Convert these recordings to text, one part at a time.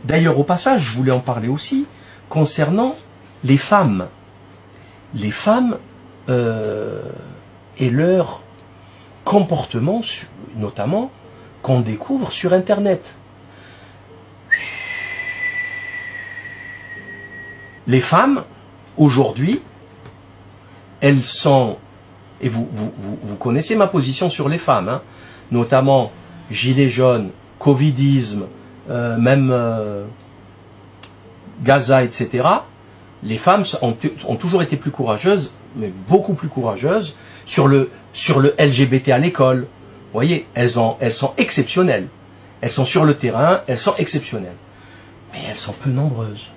D'ailleurs, au passage, je voulais en parler aussi, concernant les femmes. Les femmes et leur comportement, notamment, qu'on découvre sur Internet. Les femmes, aujourd'hui, elles sont, et vous connaissez ma position sur les femmes, hein, notamment gilets jaunes, covidisme, même Gaza, etc. Les femmes ont toujours été plus courageuses, mais beaucoup plus courageuses, sur le LGBT à l'école. Vous voyez, elles sont exceptionnelles. Elles sont sur le terrain, elles sont exceptionnelles. Mais elles sont peu nombreuses.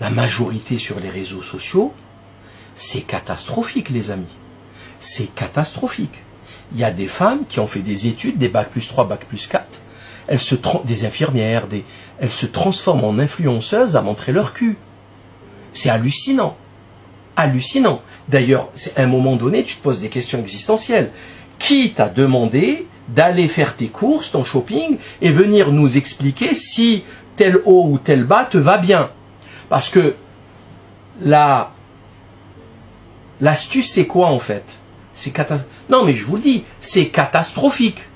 La majorité sur les réseaux sociaux, c'est catastrophique, les amis. C'est catastrophique. Il y a des femmes qui ont fait des études, des bac+3, bac+4, des infirmières, elles se transforment en influenceuses à montrer leur cul. C'est hallucinant. Hallucinant. D'ailleurs, à un moment donné, tu te poses des questions existentielles. Qui t'a demandé d'aller faire tes courses, ton shopping, et venir nous expliquer si tel haut ou tel bas te va bien? Parce que l'astuce, c'est quoi en fait? Non, mais je vous le dis, c'est catastrophique.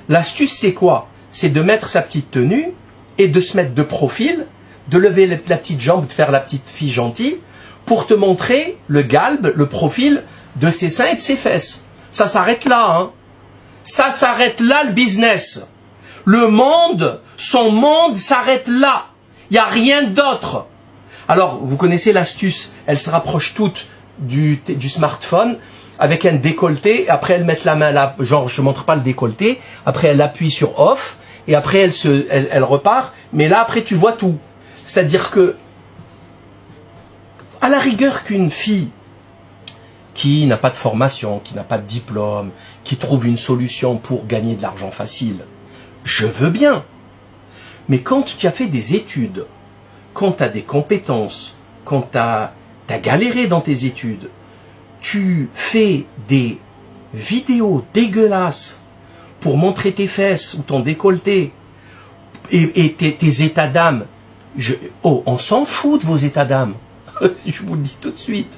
L'astuce, c'est quoi? C'est de mettre sa petite tenue et de se mettre de profil, de lever la petite jambe, de faire la petite fille gentille, pour te montrer le galbe, le profil de ses seins et de ses fesses. Ça s'arrête là, hein. Ça s'arrête là, le business. Le monde, son monde s'arrête là. Il n'y a rien d'autre. Alors, vous connaissez l'astuce, elles se rapprochent toutes du smartphone avec un décolleté, après elles mettent la main là, genre je ne montre pas le décolleté, après elles appuient sur off, et après elle repart, mais là après tu vois tout. C'est-à-dire que, à la rigueur qu'une fille qui n'a pas de formation, qui n'a pas de diplôme, qui trouve une solution pour gagner de l'argent facile, je veux bien. Mais quand tu as fait des études, quand tu as des compétences, quand tu as galéré dans tes études, tu fais des vidéos dégueulasses pour montrer tes fesses ou ton décolleté et tes états d'âme. On s'en fout de vos états d'âme. Je vous le dis tout de suite.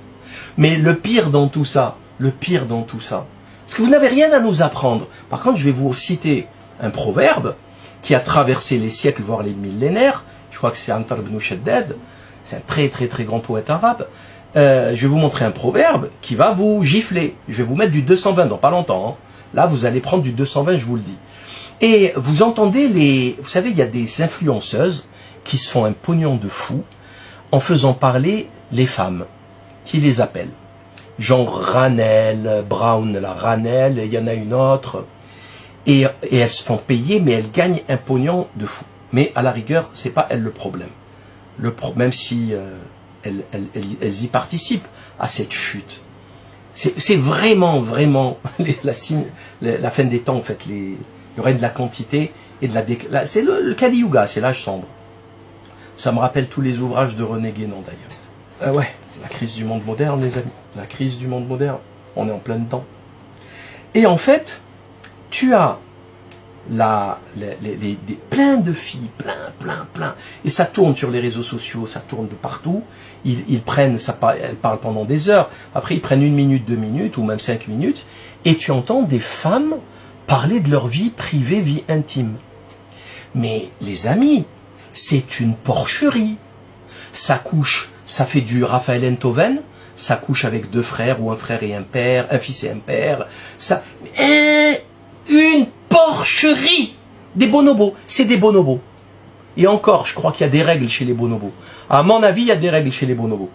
Mais le pire dans tout ça, parce que vous n'avez rien à nous apprendre. Par contre, je vais vous citer un proverbe qui a traversé les siècles, voire les millénaires. Je crois que c'est Antar ibn Shaddad. C'est un très très très grand poète arabe. Je vais vous montrer un proverbe qui va vous gifler. Je vais vous mettre du 220 dans pas longtemps. Hein. Là, vous allez prendre du 220, je vous le dis. Et vous entendez vous savez, il y a des influenceuses qui se font un pognon de fou en faisant parler les femmes, qui les appellent. Genre Ranel, Brown, la Ranel, il y en a une autre. Et elles se font payer, mais elles gagnent un pognon de fou. Mais à la rigueur, c'est pas elles le problème. Même si elles y participent à cette chute. C'est vraiment la fin des temps en fait. Il y aurait de la quantité et de c'est le Kali Yuga, c'est l'âge sombre. Ça me rappelle tous les ouvrages de René Guénon d'ailleurs. Ouais, la crise du monde moderne, les amis. La crise du monde moderne. On est en plein dedans. Et en fait, tu as plein de filles, plein. Et ça tourne sur les réseaux sociaux, ça tourne de partout. Elles parlent pendant des heures. Après, ils prennent 1 minute, 2 minutes, ou même 5 minutes. Et tu entends des femmes parler de leur vie privée, vie intime. Mais les amis, c'est une porcherie. Ça couche, ça fait du Raphaël Enthoven, ça couche avec 2 frères, ou un frère et un père, un fils et un père. Une porcherie. Des bonobos, c'est des bonobos. Et encore, je crois qu'il y a des règles chez les bonobos. À mon avis, il y a des règles chez les bonobos.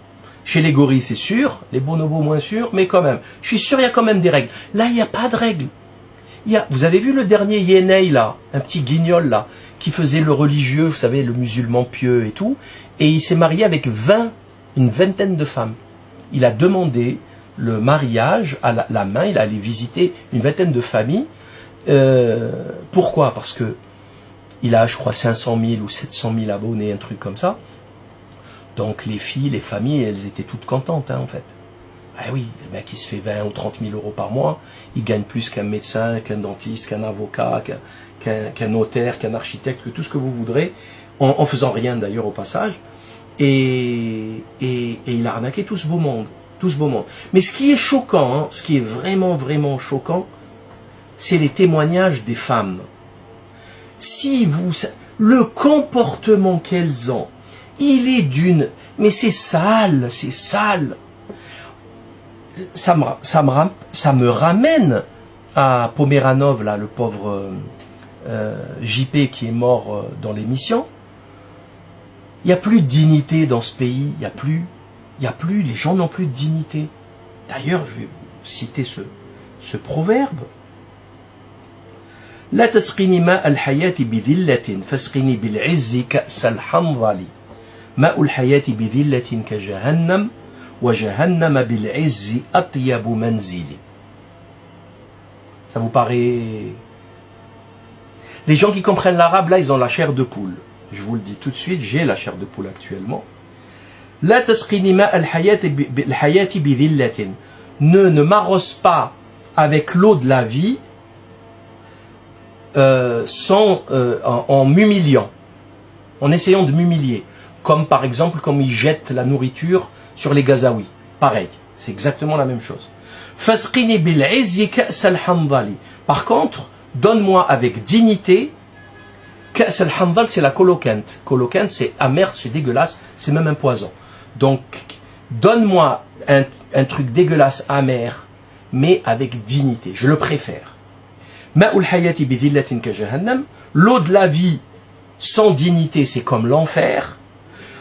Chez les gorilles, c'est sûr, les bonobos moins sûr, mais quand même. Je suis sûr, il y a quand même des règles. Là, il n'y a pas de règles. Vous avez vu le dernier Yenei, là, un petit guignol, là, qui faisait le religieux, vous savez, le musulman pieux et tout, et il s'est marié avec une vingtaine de femmes. Il a demandé le mariage à la main, il allait visiter une vingtaine de familles. Pourquoi? Parce que il a, je crois, 500 000 ou 700 000 abonnés, un truc comme ça. Donc les filles, les familles, elles étaient toutes contentes, hein, en fait. Ah oui, le mec, il se fait 20 ou 30 000 euros par mois. Il gagne plus qu'un médecin, qu'un dentiste, qu'un avocat, qu'un notaire, qu'un architecte, que tout ce que vous voudrez. en faisant rien d'ailleurs au passage, et il a arnaqué tout ce beau monde. Tout ce beau monde. Mais ce qui est choquant, hein, ce qui est vraiment, vraiment choquant, c'est les témoignages des femmes. Si vous... Le comportement qu'elles ont, il est d'une... Mais c'est sale, c'est sale. Ça me ramène à Pomeranov, là, le pauvre JP qui est mort dans l'émission. Il n'y a plus de dignité dans ce pays, il n'y a plus, les gens n'ont plus de dignité. D'ailleurs, je vais vous citer ce proverbe. لا تسقني ماء الحياة بذلة فاسقني بالعز كأس الحنظل ماء الحياة بذلة كجهنم وجهنم بالعز أطيب منزل. Ça vous paraît... Les gens qui comprennent l'arabe, là, ils ont la chair de poule. Je vous le dis tout de suite, j'ai la chair de poule actuellement. لا تسقني ماء الحياة بذلة. Ne m'arrose pas avec l'eau de la vie en m'humiliant, en essayant de m'humilier. Comme par exemple, comme ils jettent la nourriture sur les Gazaouis. Pareil, c'est exactement la même chose. فاسقني بالعز كأس الحنظل. Par contre, donne-moi avec dignité. Ka'as al-Hanzal, c'est la colocante. Colocante, c'est amer, c'est dégueulasse, c'est même un poison. Donc, donne-moi un truc dégueulasse, amer, mais avec dignité. Je le préfère. Ma'ul hayati bidhillatin ka jahannam. L'eau de la vie sans dignité, c'est comme l'enfer.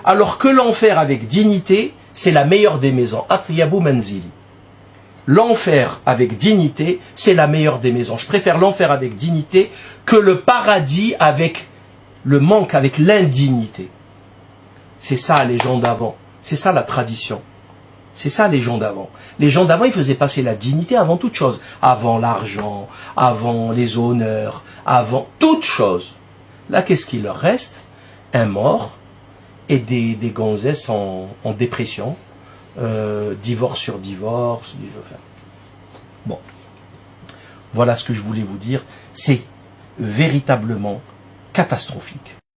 Alors que l'enfer avec dignité, c'est la meilleure des maisons. Atyabu manzili. L'enfer avec dignité, c'est la meilleure des maisons. Je préfère l'enfer avec dignité que le paradis avec le manque, avec l'indignité. C'est ça les gens d'avant. C'est ça la tradition. C'est ça les gens d'avant. Les gens d'avant, ils faisaient passer la dignité avant toute chose. Avant l'argent, avant les honneurs, avant toute chose. Là, qu'est-ce qu'il leur reste? Un mort et des gonzesses en dépression. Divorce sur divorce. Bon. Voilà ce que je voulais vous dire. C'est véritablement catastrophique.